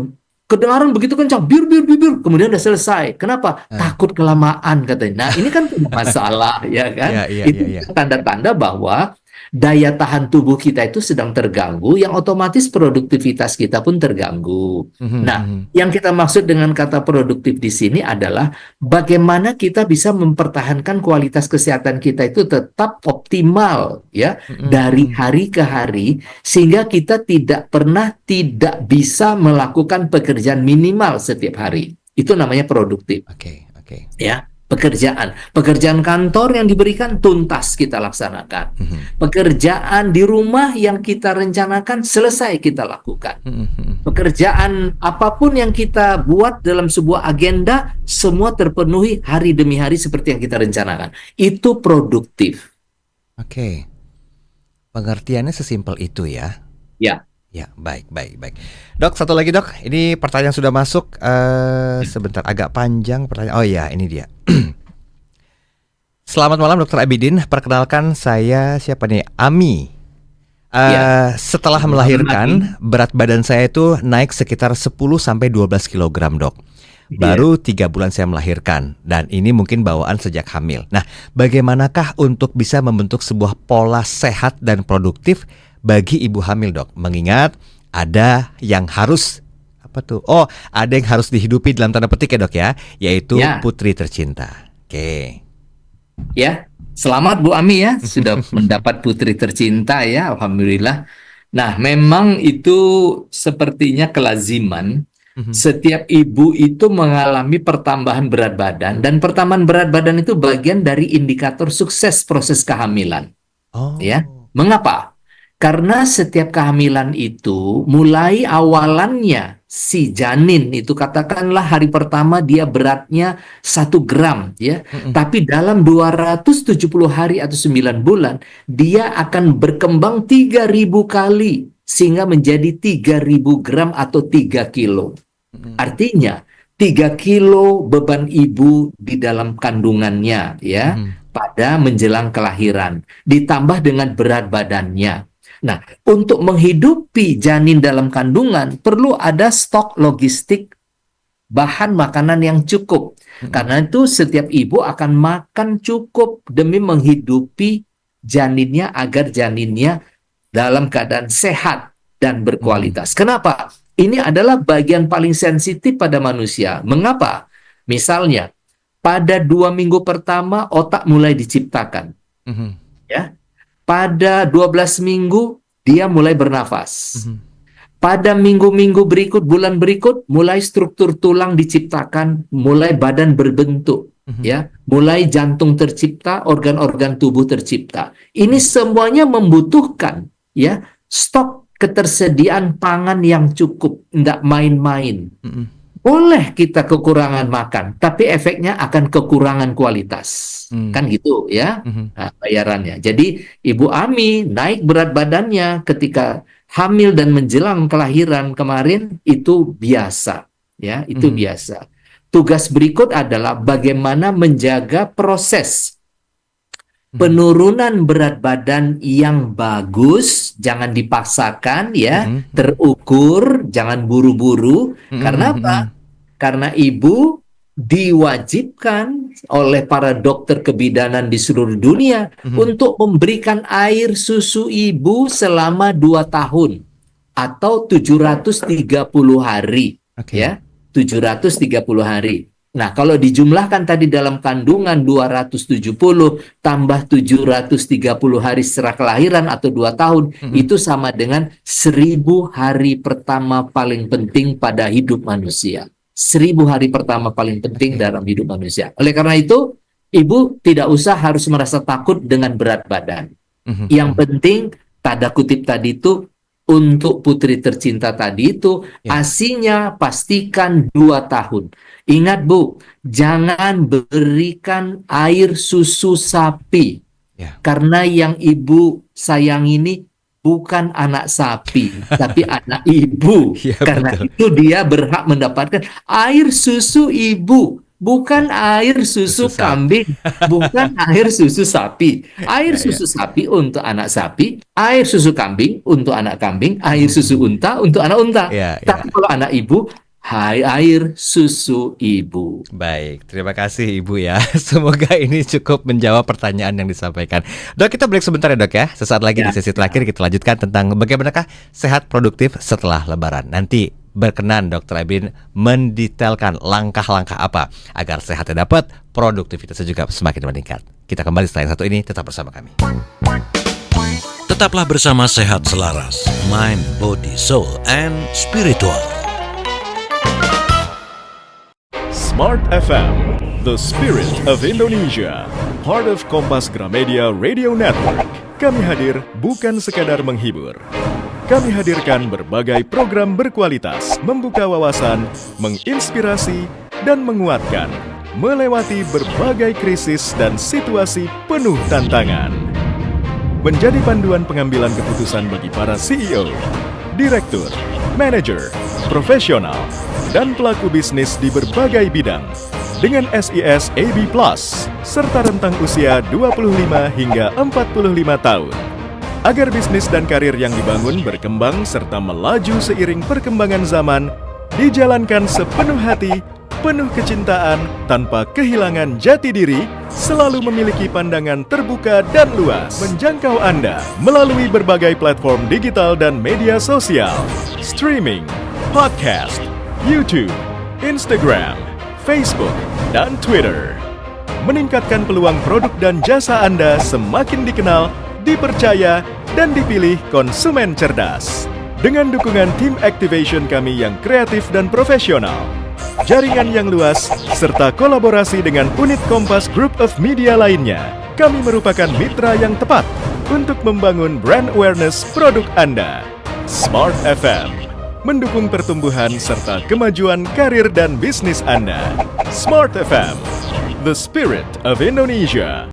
kedengaran begitu kencang, bir bir bir bir, kemudian udah selesai. Kenapa? Takut kelamaan katanya. Nah, ini kan punya masalah ya kan. Iya, iya, Itu iya, iya. tanda-tanda bahwa daya tahan tubuh kita itu sedang terganggu, yang otomatis produktivitas kita pun terganggu. Nah, yang kita maksud dengan kata produktif di sini adalah bagaimana kita bisa mempertahankan kualitas kesehatan kita itu tetap optimal ya dari hari ke hari, sehingga kita tidak pernah tidak bisa melakukan pekerjaan minimal setiap hari. Itu namanya produktif Oke, oke. ya. Pekerjaan kantor yang diberikan tuntas kita laksanakan. Pekerjaan di rumah yang kita rencanakan selesai kita lakukan. Pekerjaan apapun yang kita buat dalam sebuah agenda, semua terpenuhi hari demi hari seperti yang kita rencanakan. Itu produktif. Oke. Pengertiannya sesimpel itu ya. Ya. Ya, baik, baik, baik. Dok, satu lagi dok. Ini pertanyaan sudah masuk. Sebentar, agak panjang pertanyaan. Oh iya, ini dia. Selamat malam Dokter Abidin. Perkenalkan saya siapa nih? Ami. Setelah melahirkan, berat badan saya itu naik sekitar 10-12 kg dok. Baru 3 bulan saya melahirkan. Dan ini mungkin bawaan sejak hamil. Nah, bagaimanakah untuk bisa membentuk sebuah pola sehat dan produktif bagi ibu hamil dok? Mengingat ada yang harus ada yang harus dihidupi dalam tanda petik ya dok ya, yaitu putri tercinta. Oke. Ya, selamat Bu Ami ya, sudah mendapat putri tercinta ya, alhamdulillah. Nah, memang itu sepertinya kelaziman. Setiap ibu itu mengalami pertambahan berat badan, dan pertambahan berat badan itu bagian dari indikator sukses proses kehamilan. Ya, mengapa? Karena setiap kehamilan itu mulai awalannya si janin itu katakanlah hari pertama dia beratnya 1 gram ya. Tapi dalam 270 hari atau 9 bulan dia akan berkembang 3.000 kali sehingga menjadi 3.000 gram atau 3 kilo. Artinya 3 kilo beban ibu di dalam kandungannya ya pada menjelang kelahiran ditambah dengan berat badannya. Nah, untuk menghidupi janin dalam kandungan perlu ada stok logistik bahan makanan yang cukup. Karena itu setiap ibu akan makan cukup demi menghidupi janinnya agar janinnya dalam keadaan sehat dan berkualitas. Kenapa? Ini adalah bagian paling sensitif pada manusia. Mengapa? Misalnya, pada 2 minggu pertama otak mulai diciptakan. Ya. Pada 12 minggu dia mulai bernafas. Pada minggu-minggu berikut, bulan berikut, mulai struktur tulang diciptakan, mulai badan berbentuk, ya, mulai jantung tercipta, organ-organ tubuh tercipta. Ini semuanya membutuhkan, ya, stok ketersediaan pangan yang cukup, tidak main-main. Boleh kita kekurangan makan, tapi efeknya akan kekurangan kualitas. Kan gitu ya, nah, bayarannya. Jadi Ibu Ami naik berat badannya ketika hamil dan menjelang kelahiran kemarin itu biasa. Ya, itu biasa. Tugas berikut adalah bagaimana menjaga proses penurunan berat badan yang bagus, jangan dipaksakan ya, terukur, jangan buru-buru. Karena apa? Karena ibu diwajibkan oleh para dokter kebidanan di seluruh dunia untuk memberikan air susu ibu selama 2 tahun atau 730 hari. Ya, 730 hari. Nah, kalau dijumlahkan tadi dalam kandungan 270 tambah 730 hari setelah kelahiran atau 2 tahun, itu sama dengan 1000 hari pertama paling penting pada hidup manusia. 1000 hari pertama paling penting dalam hidup manusia. Oleh karena itu, Ibu tidak usah harus merasa takut dengan berat badan. Yang penting, tanda kutip tadi itu, untuk putri tercinta tadi itu, Ya. ASINya pastikan 2 tahun. Ingat Bu, jangan berikan air susu sapi. Ya. Karena yang ibu sayang ini bukan anak sapi, tapi anak ibu. Ya, Karena betul. itu dia berhak mendapatkan air susu ibu, bukan air susu Susu sapi. kambing, bukan air susu sapi. Air Ya, ya. susu sapi untuk anak sapi, air susu kambing untuk anak kambing, air susu unta untuk anak unta. Ya, ya. Tapi kalau anak ibu, hai air susu ibu. Baik, terima kasih Ibu ya. Semoga ini cukup menjawab pertanyaan yang disampaikan. Dok, kita break sebentar ya dok ya. Sesaat lagi Ya. di sesi terakhir kita lanjutkan tentang bagaimanakah sehat produktif setelah Lebaran. Nanti berkenan Dr. Abidin mendetailkan langkah-langkah apa agar sehatnya dapat, produktivitasnya juga semakin meningkat. Kita kembali setelah yang satu ini, tetap bersama kami. Tetaplah bersama Sehat Selaras, Mind, Body, Soul, and Spiritual. Smart FM, the spirit of Indonesia, part of Kompas Gramedia Radio Network. Kami hadir bukan sekadar menghibur. Kami hadirkan berbagai program berkualitas, membuka wawasan, menginspirasi, dan menguatkan, melewati berbagai krisis dan situasi penuh tantangan. Menjadi panduan pengambilan keputusan bagi para CEO, direktur, manajer, profesional, dan pelaku bisnis di berbagai bidang dengan SIS AB+, serta rentang usia 25 hingga 45 tahun. Agar bisnis dan karir yang dibangun berkembang serta melaju seiring perkembangan zaman, dijalankan sepenuh hati, penuh kecintaan, tanpa kehilangan jati diri, selalu memiliki pandangan terbuka dan luas, menjangkau Anda melalui berbagai platform digital dan media sosial, streaming, podcast, YouTube, Instagram, Facebook, dan Twitter. Meningkatkan peluang produk dan jasa Anda semakin dikenal, dipercaya, dan dipilih konsumen cerdas. Dengan dukungan tim activation kami yang kreatif dan profesional, jaringan yang luas, serta kolaborasi dengan unit Kompas Group of Media lainnya, kami merupakan mitra yang tepat untuk membangun brand awareness produk Anda. Smart FM, mendukung pertumbuhan serta kemajuan karir dan bisnis Anda. Smart FM, the spirit of Indonesia.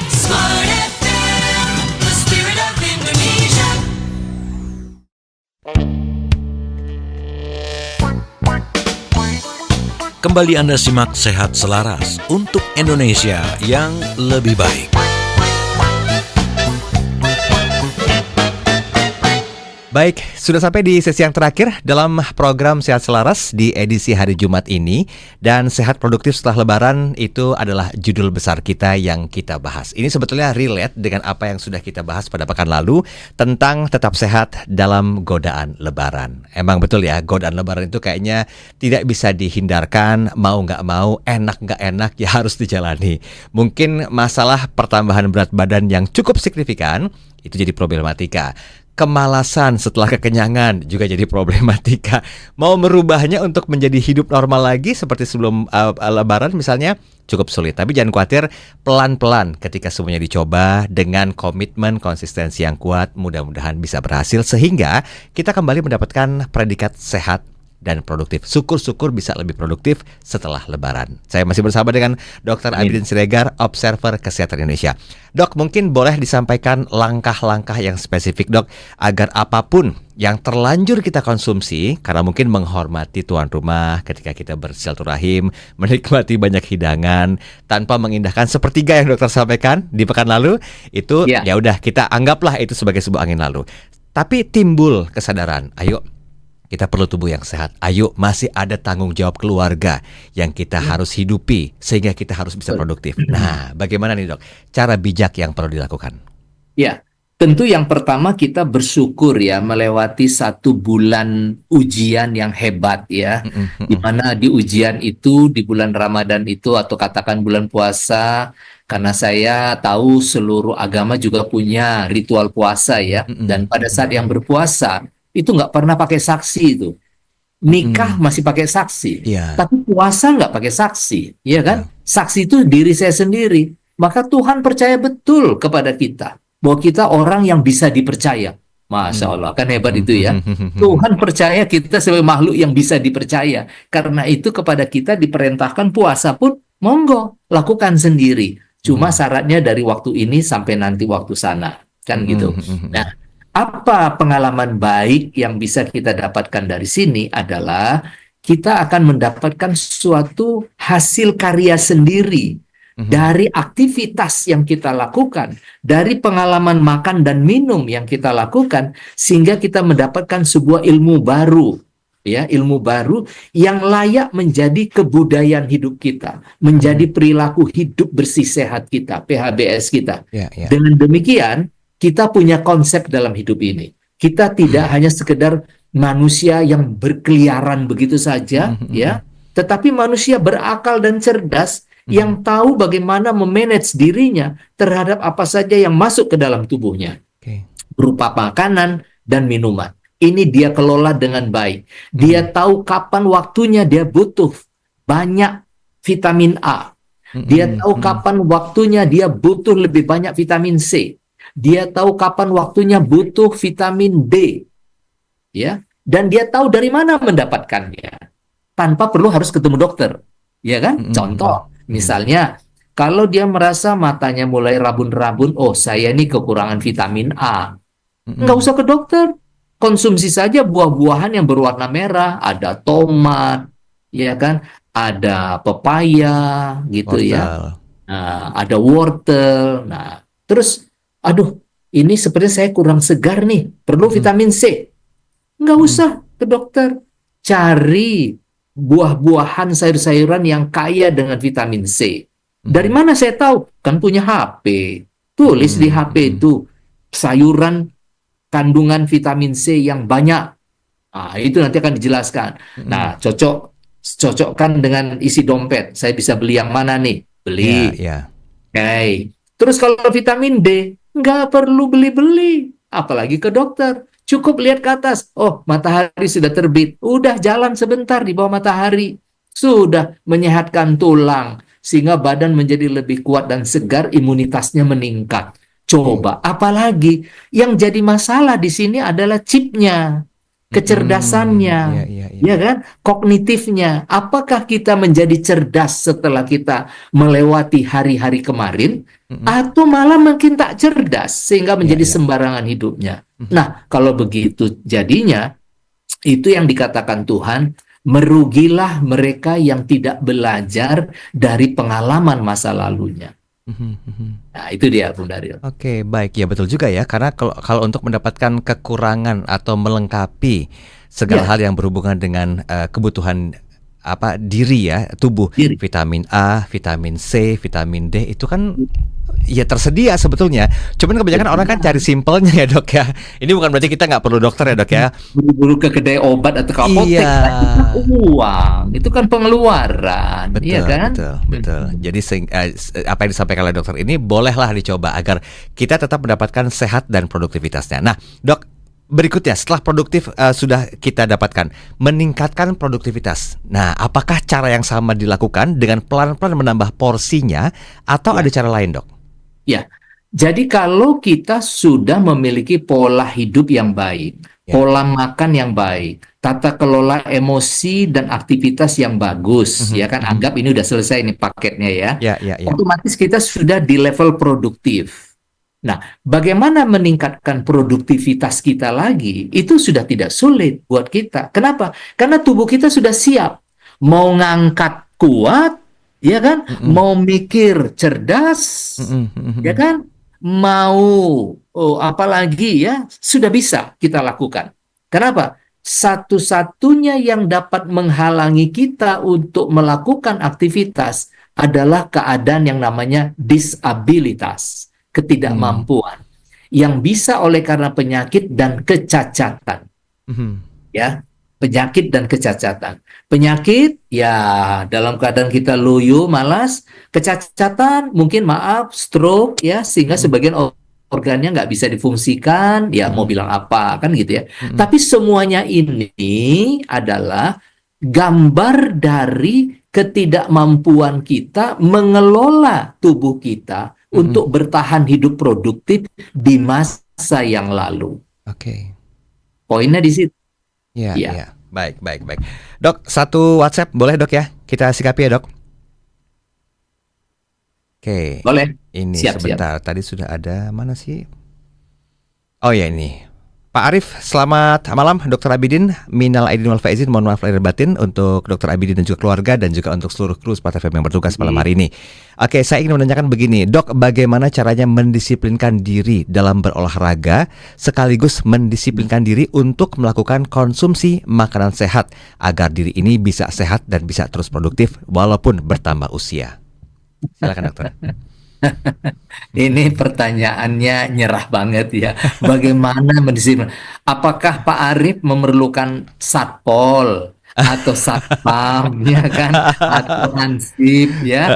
Smart FM, the spirit of Indonesia. Kembali Anda simak Sehat Selaras untuk Indonesia yang lebih baik. Baik, sudah sampai di sesi yang terakhir dalam program Sehat Selaras di edisi hari Jumat ini. Dan sehat produktif setelah Lebaran itu adalah judul besar kita yang kita bahas. Ini sebetulnya relate dengan apa yang sudah kita bahas pada pekan lalu tentang tetap sehat dalam godaan Lebaran. Emang betul ya, godaan Lebaran itu kayaknya tidak bisa dihindarkan, mau nggak mau, enak nggak enak, ya harus dijalani. Mungkin masalah pertambahan berat badan yang cukup signifikan itu jadi problematika. Kemalasan setelah kekenyangan juga jadi problematika. Mau merubahnya untuk menjadi hidup normal lagi seperti sebelum Lebaran misalnya cukup sulit. Tapi jangan khawatir, pelan-pelan ketika semuanya dicoba dengan komitmen konsistensi yang kuat, mudah-mudahan bisa berhasil sehingga kita kembali mendapatkan predikat sehat dan produktif. Syukur-syukur bisa lebih produktif setelah Lebaran. Saya masih bersama dengan Dr. Abidin Siregar, Observer Kesehatan Indonesia. Dok, mungkin boleh disampaikan langkah-langkah yang spesifik, Dok, agar apapun yang terlanjur kita konsumsi, karena mungkin menghormati tuan rumah ketika kita bersilaturahim, menikmati banyak hidangan, tanpa mengindahkan sepertiga yang dokter sampaikan di pekan lalu, itu ya udah kita anggaplah itu sebagai sebuah angin lalu. Tapi timbul kesadaran, ayo Kita perlu tubuh yang sehat. Ayo, masih ada tanggung jawab keluarga yang kita harus hidupi sehingga kita harus bisa produktif. Nah, bagaimana nih, Dok? Cara bijak yang perlu dilakukan. Ya, tentu yang pertama kita bersyukur ya melewati 1 bulan ujian yang hebat ya, di mana di ujian itu di bulan Ramadan itu atau katakan bulan puasa, karena saya tahu seluruh agama juga punya ritual puasa ya, dan pada saat yang berpuasa itu nggak pernah pakai saksi itu. Nikah masih pakai saksi, Iya. tapi puasa nggak pakai saksi, ya kan? Saksi itu diri saya sendiri. Maka Tuhan percaya betul kepada kita bahwa kita orang yang bisa dipercaya. Masya Allah, kan hebat itu ya. Tuhan percaya kita sebagai makhluk yang bisa dipercaya. Karena itu kepada kita diperintahkan puasa pun, monggo, lakukan sendiri. Cuma syaratnya dari waktu ini sampai nanti waktu sana. Kan gitu. Nah, apa pengalaman baik yang bisa kita dapatkan dari sini adalah kita akan mendapatkan suatu hasil karya sendiri dari aktivitas yang kita lakukan, dari pengalaman makan dan minum yang kita lakukan, sehingga kita mendapatkan sebuah ilmu baru, ya, ilmu baru yang layak menjadi kebudayaan hidup kita, menjadi perilaku hidup bersih sehat kita, PHBS kita. Ya, ya. Dengan demikian, kita punya konsep dalam hidup ini. Kita tidak hanya sekedar manusia yang berkeliaran begitu saja, ya, tetapi manusia berakal dan cerdas yang tahu bagaimana memanage dirinya terhadap apa saja yang masuk ke dalam tubuhnya, Oke. berupa makanan dan minuman. Ini dia kelola dengan baik. Dia tahu kapan waktunya dia butuh banyak vitamin A. Dia tahu kapan waktunya dia butuh lebih banyak vitamin C. Dia tahu kapan waktunya butuh vitamin D. Ya, dan dia tahu dari mana mendapatkannya. Tanpa perlu harus ketemu dokter. Ya kan? Contoh, misalnya kalau dia merasa matanya mulai rabun-rabun, oh saya ini kekurangan vitamin A. Nggak usah ke dokter. Konsumsi saja buah-buahan yang berwarna merah, ada tomat, ya kan? Ada pepaya gitu ya. Nah, ada wortel. Nah, terus aduh, ini sepertinya saya kurang segar nih, perlu vitamin C. Nggak usah ke dokter. Cari buah-buahan, sayur-sayuran yang kaya dengan vitamin C. Dari mana saya tahu? Kan punya HP. Tulis di HP itu sayuran kandungan vitamin C yang banyak. Nah, itu nanti akan dijelaskan. Nah, cocokkan dengan isi dompet. Saya bisa beli yang mana nih? Beli. Ya. Oke. Terus kalau vitamin D, nggak perlu beli-beli. Apalagi ke dokter. Cukup lihat ke atas. Oh, matahari sudah terbit. Udah jalan sebentar di bawah matahari. Sudah menyehatkan tulang. Sehingga badan menjadi lebih kuat dan segar, imunitasnya meningkat. Coba, apalagi yang jadi masalah di sini adalah chipnya, kecerdasannya, ya kan, kognitifnya. Apakah kita menjadi cerdas setelah kita melewati hari-hari kemarin, atau malah makin tak cerdas sehingga menjadi sembarangan hidupnya? Nah, kalau begitu jadinya, itu yang dikatakan Tuhan, merugilah mereka yang tidak belajar dari pengalaman masa lalunya. Nah, itu dia, Bung Daryl. Oke, baik, ya betul juga ya. Karena kalau untuk mendapatkan kekurangan atau melengkapi segala hal yang berhubungan dengan kebutuhan diri ya, tubuh, vitamin A, vitamin C, vitamin D itu kan ya tersedia sebetulnya. Cuman kebanyakan orang kan cari simpelnya ya, Dok ya. Ini bukan berarti kita nggak perlu dokter ya, Dok ya. Buru-buru ke kedai obat atau ke apotek, uang itu kan pengeluaran, iya kan? Betul. Jadi apa yang disampaikan oleh dokter ini bolehlah dicoba agar kita tetap mendapatkan sehat dan produktivitasnya. Nah, Dok, berikutnya setelah produktif sudah kita dapatkan, meningkatkan produktivitas. Nah, apakah cara yang sama dilakukan dengan pelan-pelan menambah porsinya atau ada cara lain, Dok? Ya, jadi kalau kita sudah memiliki pola hidup yang baik, pola makan yang baik, tata kelola emosi dan aktivitas yang bagus, ya kan, anggap ini udah selesai nih paketnya ya. Otomatis kita sudah di level produktif. Nah, bagaimana meningkatkan produktivitas kita lagi, itu sudah tidak sulit buat kita. Kenapa? Karena tubuh kita sudah siap. Mau ngangkat kuat, ya kan? Mau mikir cerdas, ya kan? Mau apalagi ya, sudah bisa kita lakukan. Kenapa? satu-satunya yang dapat menghalangi kita untuk melakukan aktivitas adalah keadaan yang namanya disabilitas, ketidakmampuan, yang bisa oleh karena penyakit dan kecacatan. Ya, penyakit dan kecacatan. Penyakit, ya dalam keadaan kita loyo, malas. Kecacatan, mungkin maaf, stroke, ya, sehingga sebagian organnya nggak bisa difungsikan, ya mau bilang apa, kan gitu ya. Tapi semuanya ini adalah gambar dari ketidakmampuan kita mengelola tubuh kita untuk bertahan hidup produktif di masa yang lalu. Oke. Poinnya di situ. Iya, Iya. iya. Baik. Dok, satu WhatsApp boleh dok ya? Kita sikapi ya dok. Oke. Boleh. Ini Siap. sebentar. Tadi sudah ada mana sih? Oh ya ini. Pak Arief, selamat malam Dr. Abidin. Minal aidin wal faizin, mohon maaf lahir batin untuk Dr. Abidin dan juga keluarga dan juga untuk seluruh kru Smart FM yang bertugas malam hari ini. Oke, saya ingin menanyakan begini, Dok, bagaimana caranya mendisiplinkan diri dalam berolahraga sekaligus mendisiplinkan diri untuk melakukan konsumsi makanan sehat agar diri ini bisa sehat dan bisa terus produktif walaupun bertambah usia? Silakan dokter. Ini pertanyaannya nyerah banget ya. Bagaimana mendisiplin? Apakah Pak Arief memerlukan satpol atau satpam, ya kan? Atau hansip, ya,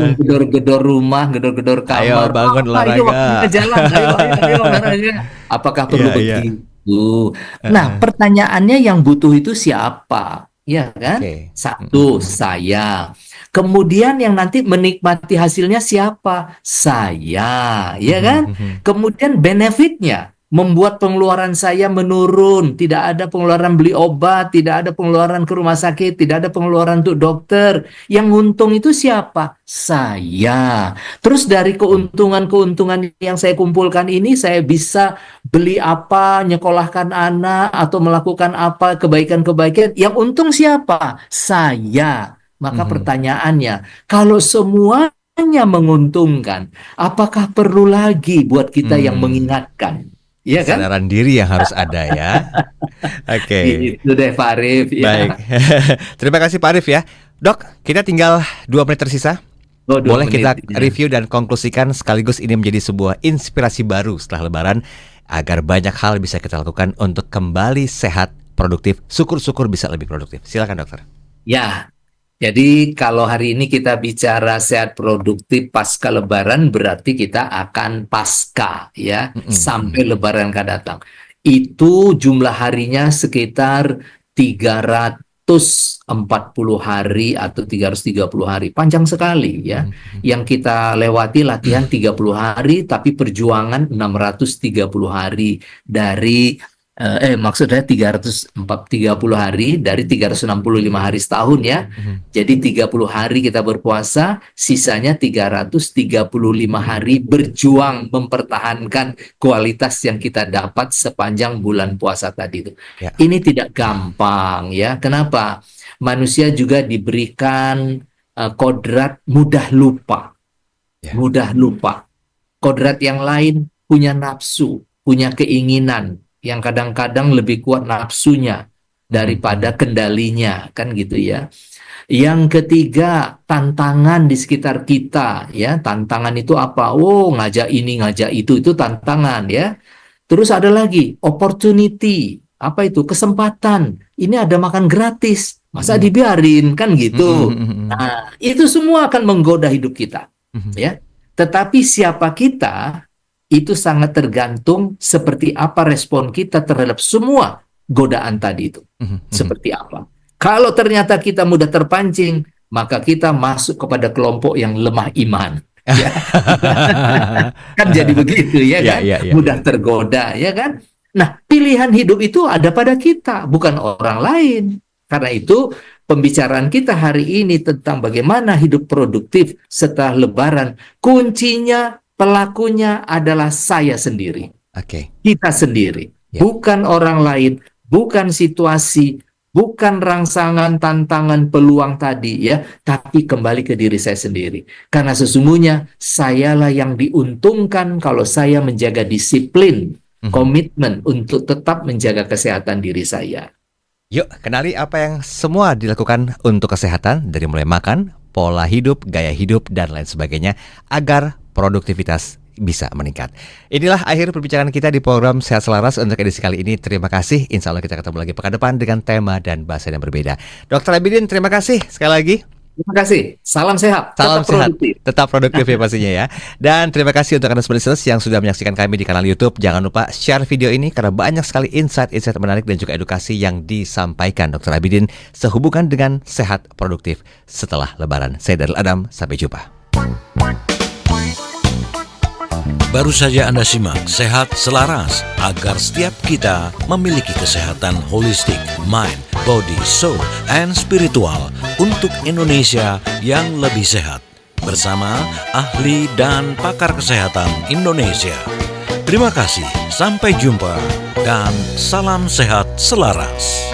untuk gedor-gedor rumah, gedor-gedor kamar. Ayo bangun Ayo olahraga. waktunya jalan, ayo olahraga. Apakah perlu Iya. begitu? Nah, pertanyaannya yang butuh itu siapa? Ya kan? Oke. Satu, saya. Kemudian yang nanti menikmati hasilnya siapa? Saya, ya kan? Kemudian benefitnya, membuat pengeluaran saya menurun, tidak ada pengeluaran beli obat, tidak ada pengeluaran ke rumah sakit, tidak ada pengeluaran untuk dokter. Yang untung itu siapa? Saya. Terus dari keuntungan-keuntungan yang saya kumpulkan ini, saya bisa beli apa, nyekolahkan anak, atau melakukan apa, kebaikan-kebaikan. Yang untung siapa? Saya. Maka pertanyaannya, kalau semuanya menguntungkan, apakah perlu lagi buat kita yang mengingatkan? Iya kan? Kesadaran diri yang harus ada ya. Oke. Itu deh Pak Arief. Ya. Baik. Terima kasih Pak Arief ya. Dok, kita tinggal 2 menit tersisa. Oh, 2 Boleh menit, kita ya. review dan konklusikan sekaligus ini menjadi sebuah inspirasi baru setelah Lebaran agar banyak hal bisa kita lakukan untuk kembali sehat, produktif, syukur-syukur bisa lebih produktif. Silakan dokter. Ya, jadi kalau hari ini kita bicara sehat produktif pasca Lebaran, berarti kita akan pasca ya sampai Lebaran akan datang. Itu jumlah harinya sekitar 340 hari atau 330 hari. Panjang sekali ya. Yang kita lewati latihan 30 hari, tapi perjuangan 630 hari dari maksudnya 330 hari dari 365 hari setahun ya. Jadi 30 hari kita berpuasa, sisanya 335 hari berjuang mempertahankan kualitas yang kita dapat sepanjang bulan puasa tadi itu. Ya. Ini tidak gampang ya. Kenapa? Manusia juga diberikan kodrat mudah lupa. Ya. Mudah lupa. Kodrat yang lain punya nafsu, punya keinginan yang kadang-kadang lebih kuat nafsunya daripada kendalinya, kan gitu ya. Yang ketiga, tantangan di sekitar kita ya. Tantangan itu apa? Oh, ngajak ini, ngajak itu tantangan ya. Terus ada lagi opportunity. Apa itu? Kesempatan. Ini ada makan gratis. Masa dibiarin, kan gitu. Nah, itu semua akan menggoda hidup kita ya. Tetapi siapa kita itu sangat tergantung seperti apa respon kita terhadap semua godaan tadi itu. Seperti apa. Kalau ternyata kita mudah terpancing, maka kita masuk kepada kelompok yang lemah iman. Ya. Kan jadi begitu ya kan? Ya. Mudah tergoda ya kan? Nah, pilihan hidup itu ada pada kita, bukan orang lain. Karena itu pembicaraan kita hari ini tentang bagaimana hidup produktif setelah Lebaran, kuncinya, pelakunya adalah saya sendiri. Oke. Kita sendiri. Ya. Bukan orang lain, bukan situasi, bukan rangsangan, tantangan, peluang tadi ya, tapi kembali ke diri saya sendiri. Karena sesungguhnya sayalah yang diuntungkan kalau saya menjaga disiplin, komitmen untuk tetap menjaga kesehatan diri saya. Yuk, kenali apa yang semua dilakukan untuk kesehatan dari mulai makan, pola hidup, gaya hidup, dan lain sebagainya agar produktivitas bisa meningkat. Inilah akhir perbincangan kita di program Sehat Selaras untuk edisi kali ini. Terima kasih. Insya Allah kita ketemu lagi pekan depan dengan tema dan bahasa yang berbeda. Dr. Abidin, terima kasih sekali lagi. Terima kasih. Salam sehat. Salam Tetap sehat, produktif. tetap produktif ya pastinya ya. Dan terima kasih untuk Anda listeners yang sudah menyaksikan kami di kanal YouTube. Jangan lupa share video ini karena banyak sekali insight-insight menarik dan juga edukasi yang disampaikan Dr. Abidin sehubungan dengan sehat produktif setelah Lebaran. Saya Daryl Adam, sampai jumpa. Baru saja Anda simak Sehat Selaras agar setiap kita memiliki kesehatan holistik, mind, body, soul, and spiritual untuk Indonesia yang lebih sehat. Bersama ahli dan pakar kesehatan Indonesia. Terima kasih, sampai jumpa, dan salam sehat selaras.